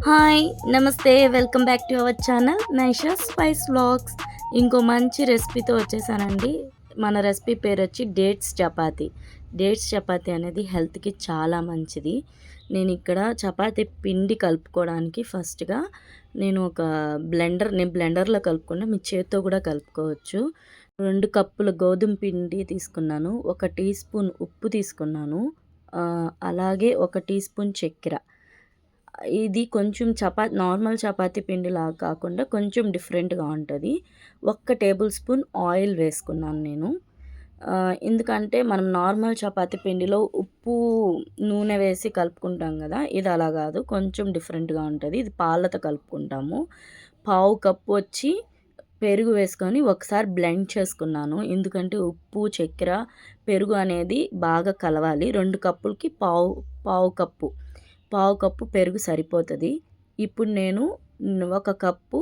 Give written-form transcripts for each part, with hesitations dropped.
Hi! నమస్తే. Welcome back to our channel Naisha spice vlogs. ఇంకో మంచి రెసిపీతో వచ్చేసానండి. మన రెసిపీ పేరొచ్చి డేట్స్ చపాతీ. డేట్స్ చపాతీ అనేది హెల్త్‌కి చాలా మంచిది. నేనిక్కడ చపాతీ పిండి కలుపుకోవడానికి ఫస్ట్‌గా నేను ఒక నేను బ్లెండర్‌లో కలుపుకున్నా. మీ చేత్తో కూడా కలుపుకోవచ్చు. 2 కప్పుల గోధుమ పిండి తీసుకున్నాను. 1 టీ స్పూన్ ఉప్పు తీసుకున్నాను. అలాగే 1 టీ స్పూన్ చక్కెర. ఇది కొంచెం నార్మల్ చపాతీ పిండిలాగా కాకుండా కొంచెం డిఫరెంట్‌గా ఉంటది. 1 టేబుల్ స్పూన్ ఆయిల్ వేసుకున్నాను నేను. ఎందుకంటే మనం నార్మల్ చపాతీ పిండిలో ఉప్పు, నూనె వేసి కలుపుకుంటాం గదా! ఇది అలా గాదు. కొంచెం డిఫరెంట్‌గా ఉంటది. ఇది పాలతో కలుపుకుంటాము. పావు కప్పు వచ్చి పెరుగు వేసుకొని ఒకసారి బ్లెండ్ చేసుకున్నాను. ఎందుకంటే ఉప్పు, చక్కెర, పెరుగు అనేది బాగా కలవాలి. 2 కప్పులకి పావు కప్పు. పావు కప్పు పెరుగు సరిపోతది. ఇప్పుడు నేను ఒక కప్పు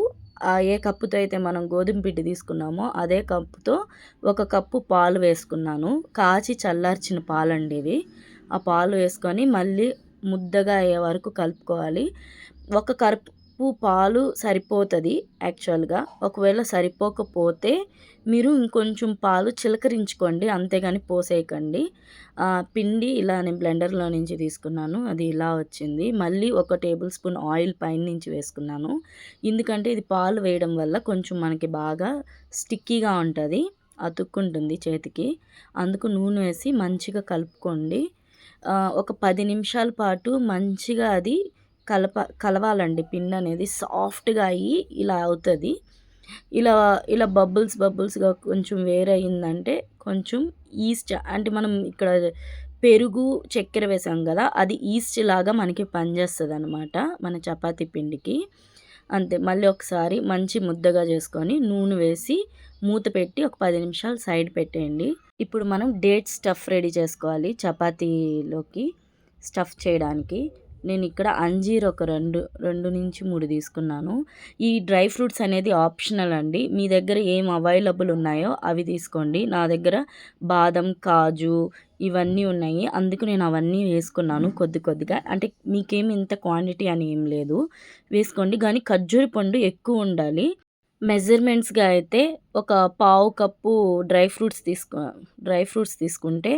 ఏ కప్పుతో అయితే మనం గోధుమ పిండి తీసుకున్నామో అదే కప్పుతో 1 కప్పు పాలు వేసుకున్నాను. కాచి చల్లార్చిన పాలండి ఇవి. ఆ పాలు వేసుకొని మళ్ళీ ముద్దగా అయ్యే వరకు కలుపుకోవాలి. 1 కప్పు పాలు సరిపోతది యాక్చువల్‌గా. ఒకవేళ సరిపోకపోతే మీరు ఇంకొంచెం పాలు చిలకరించుకోండి. అంతేగాని పోసేయకండి. పిండి ఇలా నేను బ్లెండర్‌లో నుంచి తీసుకున్నాను. అది ఇలా వచ్చింది. మళ్ళీ 1 టేబుల్ స్పూన్ ఆయిల్ పైనుంచి వేసుకున్నాను. ఎందుకంటే ఇది పాలు వేయడం వల్ల కొంచెం మనకి బాగా స్టిక్కీగా ఉంటది. అతుక్కుంటుంది చేతికి. అందుకు నూనె వేసి మంచిగా కలుపుకోండి. ఒక 10 నిమిషాల పాటు మంచిగా అది కలవాలండి. పిండనేది సాఫ్ట్‌గా అయ్యి ఇలా అవుతది. ఇలా ఇలా బబుల్స్‌గా కొంచెం వేరయిందంటే కొంచెం ఈస్ట్ అంటే మనం ఇక్కడ పెరుగు, చక్కెర వేసాం గదా! అది ఈస్ట్ లాగా మనకి పనిచేస్తదనమాట మన చపాతీ పిండికి. అంతే. మళ్ళీ ఒకసారి మంచి ముద్దగా చేసుకొని నూనె వేసి మూత పెట్టి ఒక 10 నిమిషాలు సైడ్ పెట్టేయండి. ఇప్పుడు మనం డేట్ స్టఫ్ రెడీ చేసుకోవాలి చపాతీలోకి స్టఫ్ చేయడానికి. నేనిక్కడ అంజీర్ ఒక 2-3 తీసుకున్నాను. ఈ డ్రై ఫ్రూట్స్ అనేది ఆప్షనల్ అండి. మీ దగ్గర ఏం అవైలబుల్ ఉన్నాయో అవి తీసుకోండి. నా దగ్గర బాదం, కాజు ఇవన్నీ ఉన్నాయి. అందుకు నేను అవన్నీ వేసుకున్నాను కొద్దిగా. అంటే మీకేమి ఇంత క్వాంటిటీ అని ఏం లేదు. వేసుకోండి. కానీ ఖర్జూర పండు ఎక్కువుండాలి. మెజర్‌మెంట్స్‌గా అయితే ఒక పావు కప్పు డ్రై ఫ్రూట్స్ తీసుకుంటే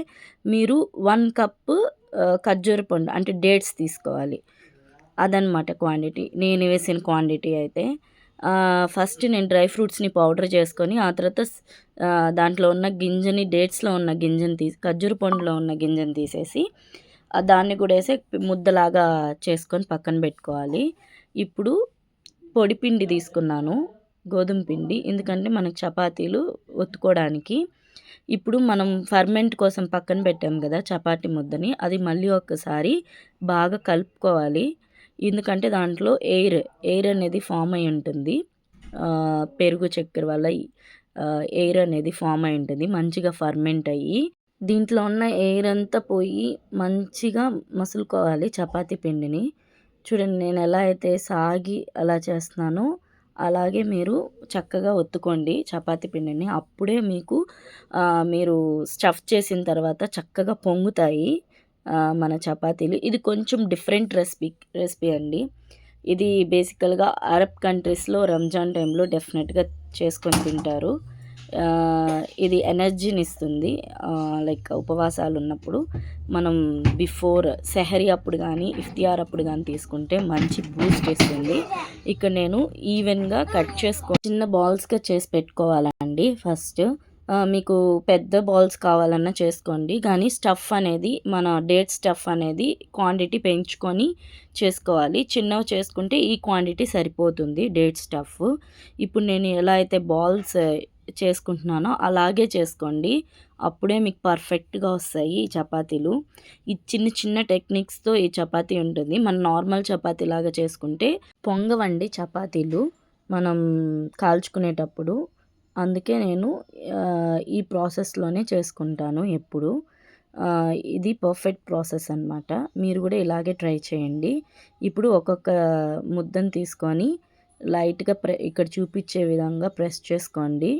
మీరు 1 కప్పు ఖర్జూర పండు అంటే డేట్స్ తీసుకోవాలి. అదనమాట క్వాంటిటీ. నేను వేసిన క్వాంటిటీ అయితే. ఫస్ట్ నేను డ్రై ఫ్రూట్స్‌ని పౌడర్ చేసుకొని ఆ తర్వాత దాంట్లో ఉన్న డేట్స్‌లో ఉన్న గింజని ఖర్జూర పండులో ఉన్న గింజని తీసేసి దాన్ని కూడా ఏసి ముద్దలాగా చేసుకొని పక్కన పెట్టుకోవాలి. ఇప్పుడు పొడి పిండి తీసుకున్నాను. గోధుమ పిండి. ఎందుకంటే మనకు చపాతీలు ఒత్తుకోవడానికి. ఇప్పుడు మనం ఫర్మెంట్ కోసం పక్కన పెట్టాం గదా! చపాతీ ముద్దని. అది మళ్ళీ ఒక్కసారి బాగా కలుపుకోవాలి. ఎందుకంటే దాంట్లో ఎయిర్ అనేది ఫామ్ అయ్యి ఉంటుంది. పెరుగు, చక్కెర వల్ల ఎయిర్ అనేది ఫామ్ అయ్యి ఉంటుంది. మంచిగా ఫర్మెంట్ అయ్యి దీంట్లో ఉన్న ఎయిర్ అంతా పోయి మంచిగా మసులుకోవాలి చపాతీ పిండిని. చూడండి నేను ఎలా అయితే సాగి అలా చేస్తున్నానో అలాగే మీరు చక్కగా ఒత్తుకోండి చపాతీ పిండిని. అప్పుడే మీరు స్టఫ్ చేసిన తర్వాత చక్కగా పొంగుతాయి మన చపాతీలు. ఇది కొంచెం డిఫరెంట్ రెసిపీ అండి. ఇది బేసికల్‌గా అరబ్ కంట్రీస్‌లో రంజాన్ టైంలో డెఫినెట్‌గా చేసుకొని తింటారు. ఇది ఎనర్జీనిస్తుంది. లైక్ ఉపవాసాలున్నప్పుడు మనం బిఫోర్ సెహరీ అప్పుడు గానీ, ఇఫ్తియార్ అప్పుడు గానీ తీసుకుంటే మంచి బూస్ట్ ఇస్తుంది. ఇక్కడ నేను ఈవెన్‌గా కట్ చిన్న బాల్స్‌గా చేసి పెట్టుకోవాలండి ఫస్ట్. మీకు పెద్ద బాల్స్ కావాలన్నా చేసుకోండి. కానీ డేట్ స్టఫ్ అనేది క్వాంటిటీ పెంచుకొని చేసుకోవాలి. చిన్నవి చేసుకుంటే ఈ క్వాంటిటీ సరిపోతుంది డేట్ స్టఫ్. ఇప్పుడు నేను ఎలా అయితే బాల్స్ చేసుకుంటున్నానో అలాగే చేసుకోండి. అప్పుడే మీకు పర్ఫెక్ట్‌గా వస్తాయి ఈ చపాతీలు. ఈ చిన్న టెక్నిక్స్‌తో ఈ చపాతీ ఉంటుంది. మనం నార్మల్ చపాతీలాగా చేసుకుంటే పొంగవండి చపాతీలు మనం కాల్చుకునేటప్పుడు. అందుకే నేను ఈ ప్రాసెస్‌లోనే చేసుకుంటాను ఎప్పుడు. ఇది పర్ఫెక్ట్ ప్రాసెస్ అనమాట. మీరు కూడా ఇలాగే ట్రై చేయండి. ఇప్పుడు ఒక్కొక్క ముద్దను తీసుకొని లైట్‌గా ఇక్కడ చూపించే విధంగా ప్రెస్ చేసుకోండి.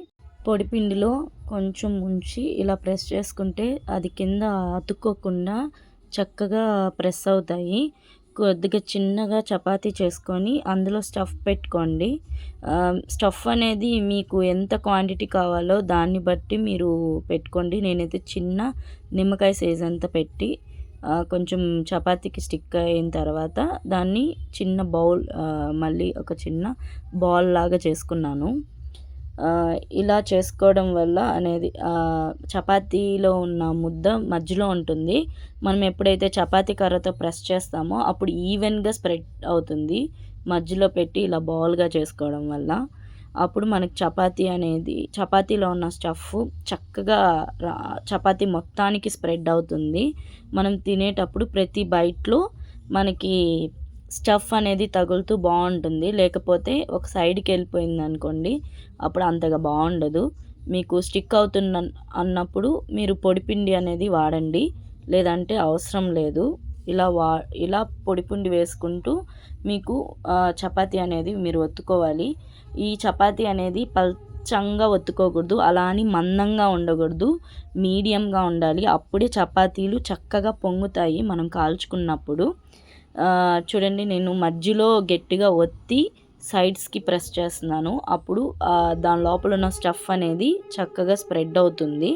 పొడిపిండిలో కొంచెం ముంచి ఇలా ప్రెస్ చేసుకుంటే అది కింద అతుక్కోకుండా చక్కగా ప్రెస్ అవుతాయి. కొద్దిగా చిన్నగా చపాతీ చేసుకొని అందులో స్టఫ్ పెట్టుకోండి. స్టఫ్ అనేది మీకు ఎంత క్వాంటిటీ కావాలో దాన్ని బట్టి మీరు పెట్టుకోండి. నేనైతే చిన్న నిమ్మకాయ సైజ్ అంత పెట్టి కొంచెం చపాతీకి స్టిక్ అయిన తర్వాత దాన్ని చిన్న బౌల్ మళ్ళీ ఒక చిన్న బాల్ లాగా చేసుకున్నాను. ఇలా చేసుకోవడం వల్ల అనేది చపాతీలో ఉన్న ముద్ద మధ్యలో ఉంటుంది. మనం ఎప్పుడైతే చపాతీ కర్రతో ప్రెస్ చేస్తామో అప్పుడు ఈవెన్‌గా స్ప్రెడ్ అవుతుంది. మధ్యలో పెట్టి ఇలా బాల్‌గా చేసుకోవడం వల్ల. అప్పుడు మనకి చపాతీ అనేది చపాతీలో ఉన్న స్టఫ్ చక్కగా చపాతీ మొత్తానికి స్ప్రెడ్ అవుతుంది. మనం తినేటప్పుడు ప్రతి బైట్‌లో మనకి స్టఫ్ అనేది తగులుతూ బాగుంటుంది. లేకపోతే ఒక సైడ్‌కి వెళ్ళిపోయిందనుకోండి అప్పుడు అంతగా బాగుండదు. మీకు స్టిక్ అన్నప్పుడు మీరు పొడిపిండి అనేది వాడండి. లేదంటే అవసరం లేదు. ఇలా పొడిపిండి వేసుకుంటూ మీకు చపాతీ అనేది మీరు ఒత్తుకోవాలి. ఈ చపాతీ అనేది పల్చంగా ఒత్తుకోకూడదు. అలా అని మందంగా ఉండకూడదు. మీడియంగా ఉండాలి. అప్పుడే చపాతీలు చక్కగా పొంగుతాయి మనం కాల్చుకున్నప్పుడు. చూడండి నేను మధ్యలో గట్టిగా ఒత్తి సైడ్స్‌కి ప్రెస్ చేస్తున్నాను. అప్పుడు దాని లోపల ఉన్న స్టఫ్ అనేది చక్కగా స్ప్రెడ్ అవుతుంది.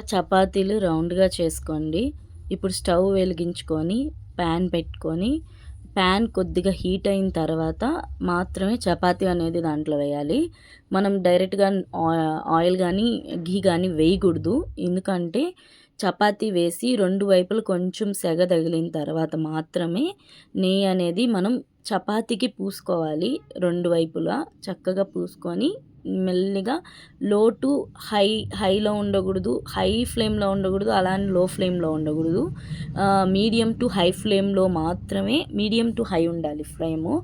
చపాతీలు రౌండ్‌గా చేసుకోండి. ఇప్పుడు స్టవ్ వెలిగించుకొని ప్యాన్ పెట్టుకొని ప్యాన్ కొద్దిగా హీట్ అయిన తర్వాత మాత్రమే చపాతీ అనేది దాంట్లో వేయాలి. మనం డైరెక్ట్‌గా ఆయిల్ కానీ ఘీ కానీ వేయకూడదు. ఎందుకంటే చపాతీ వేసి 2 వైపులు కొంచెం సెగ తగిలిన తర్వాత మాత్రమే నెయ్యి అనేది మనం చపాతీకి పూసుకోవాలి. 2 వైపులా చక్కగా పూసుకొని మెల్లిగా లో టు హైలో ఉండకూడదు, హై ఫ్లేమ్లో ఉండకూడదు, అలా అని లో ఫ్లేమ్లో ఉండకూడదు. మీడియం టు హై ఫ్లేమ్లో మాత్రమే, మీడియం టు హై ఉండాలి ఫ్లేము.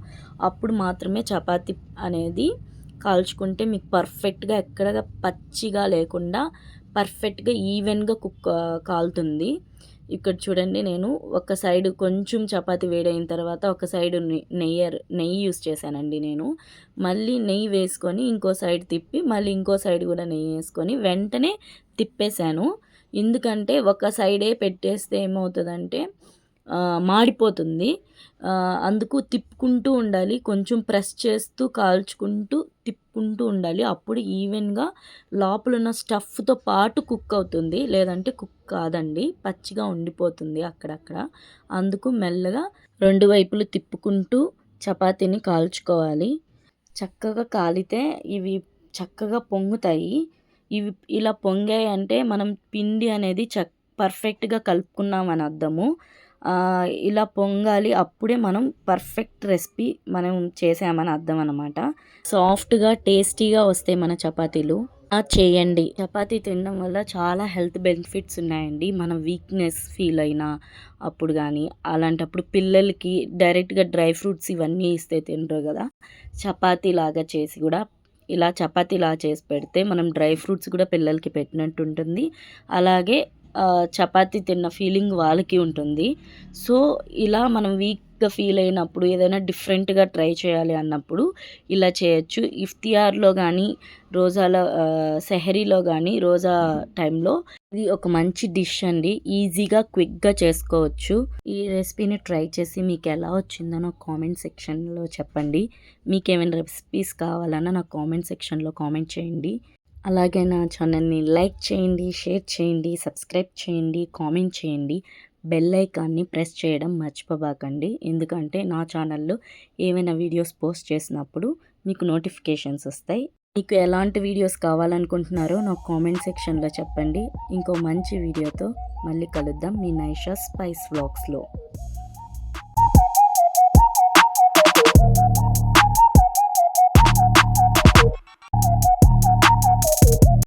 అప్పుడు మాత్రమే చపాతీ అనేది కాల్చుకుంటే మీకు పర్ఫెక్ట్గా ఎక్కడ పచ్చిగా లేకుండా పర్ఫెక్ట్గా ఈవెన్గా కాలుతుంది. ఇక్కడ చూడండి నేను ఒక సైడ్ కొంచెం చపాతీ వేడైన తర్వాత ఒక సైడ్ నెయ్యి యూస్ చేశానండి నేను. మళ్ళీ నెయ్యి వేసుకొని ఇంకో సైడ్ తిప్పి మళ్ళీ ఇంకో సైడ్ కూడా నెయ్యి వేసుకొని వెంటనే తిప్పేశాను. ఎందుకంటే ఒక సైడే పెట్టేస్తే ఏమవుతుందంటే మాడిపోతుంది. అందుకు తిప్పుకుంటూ ఉండాలి. కొంచెం ప్రెస్ చేస్తూ కాల్చుకుంటూ తిప్పుకుంటూ ఉండాలి. అప్పుడు ఈవెన్‌గా లోపలున్న స్టఫ్‌తో పాటు కుక్ అవుతుంది. లేదంటే కుక్ కాదండి. పచ్చిగా ఉండిపోతుంది అక్కడక్కడ. అందుకు మెల్లగా 2 వైపులు తిప్పుకుంటూ చపాతీని కాల్చుకోవాలి. చక్కగా కాలితే ఇవి చక్కగా పొంగుతాయి. ఇవి ఇలా పొంగాయంటే మనం పిండి అనేది పర్ఫెక్ట్‌గా కలుపుకున్నామని అర్థము. ఇలా పొంగాలి. అప్పుడే మనం పర్ఫెక్ట్ రెసిపీ మనం చేసామని అర్థం అనమాట. సాఫ్ట్‌గా టేస్టీగా వస్తాయి మన చపాతీలు. చేయండి. చపాతీ తినడం వల్ల చాలా హెల్త్ బెనిఫిట్స్ ఉన్నాయండి. మనం వీక్నెస్ ఫీల్ అయినా అప్పుడు కానీ అలాంటప్పుడు పిల్లలకి డైరెక్ట్‌గా డ్రై ఫ్రూట్స్ ఇవన్నీ ఇస్తే తినరు కదా. చపాతీలాగా చేసి కూడా ఇలా చపాతీలా చేసి పెడితే మనం డ్రై ఫ్రూట్స్ కూడా పిల్లలకి పెట్టినట్టు ఉంటుంది. అలాగే చపాతీ తిన్న ఫీలింగ్ వాళ్ళకి ఉంటుంది. సో ఇలా మనం వీక్‌గా ఫీల్ అయినప్పుడు ఏదైనా డిఫరెంట్‌గా ట్రై చేయాలి అన్నప్పుడు ఇలా చేయొచ్చు. ఇఫ్తియార్‌లో కానీ సెహరీలో కానీ రోజా టైంలో ఇది ఒక మంచి డిష్ అండి. ఈజీగా క్విక్‌గా చేసుకోవచ్చు. ఈ రెసిపీని ట్రై చేసి మీకు ఎలా వచ్చిందో నాకు కామెంట్ సెక్షన్‌లో చెప్పండి. మీకేమైనా రెసిపీస్ కావాలన్నా నాకు కామెంట్ సెక్షన్‌లో కామెంట్ చేయండి. అలాగే నా ఛానల్ని లైక్ చేయండి, షేర్ చేయండి, సబ్స్క్రైబ్ చేయండి, కామెంట్ చేయండి. బెల్ ఐకాన్ని ప్రెస్ చేయడం మర్చిపోబాకండి. ఎందుకంటే నా ఛానల్లో ఏమైనా వీడియోస్ పోస్ట్ చేసినప్పుడు మీకు నోటిఫికేషన్స్ వస్తాయి. మీకు ఎలాంటి వీడియోస్ కావాలనుకుంటున్నారో నాకు కామెంట్ సెక్షన్లో చెప్పండి. ఇంకో మంచి వీడియోతో మళ్ళీ కలుద్దాం మీ నైషా స్పైస్ వ్లాగ్స్లో.